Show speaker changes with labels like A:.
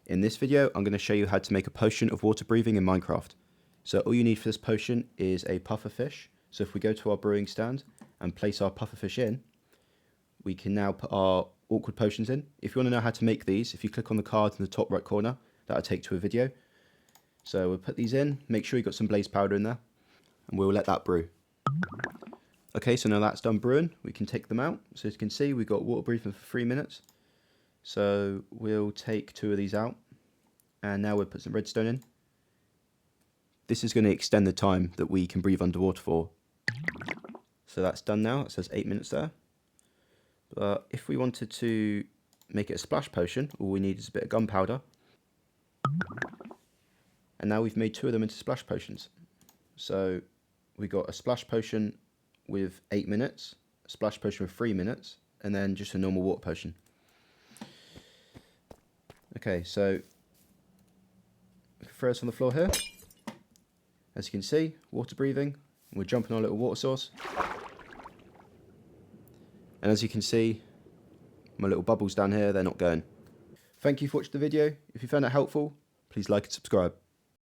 A: In this video, I'm going to show you how to make a potion of water breathing in Minecraft. So all you need for this potion is a pufferfish. So if we go to our brewing stand and place our pufferfish in, we can now put our awkward potions in. If you want to know how to make these, if you click on the card in the top right corner, that'll take to a video. So we'll put these in, make sure you've got some blaze powder in there, and we'll let that brew. Okay, so now that's done brewing, we can take them out. So as you can see, we've got water breathing for 3 minutes. So we'll take 2 of these out, and now we'll put some redstone in. This is going to extend the time that we can breathe underwater for. So that's done now, it says 8 minutes there. But if we wanted to make it a splash potion, all we need is a bit of gunpowder. And now we've made 2 of them into splash potions. So we got a splash potion with 8 minutes, a splash potion with 3 minutes, and then just a normal water potion. Okay, so throw this on the floor here. As you can see, water breathing. We're jumping our little water source. And as you can see, my little bubbles down here, they're not going. Thank you for watching the video. If you found it helpful, please like and subscribe.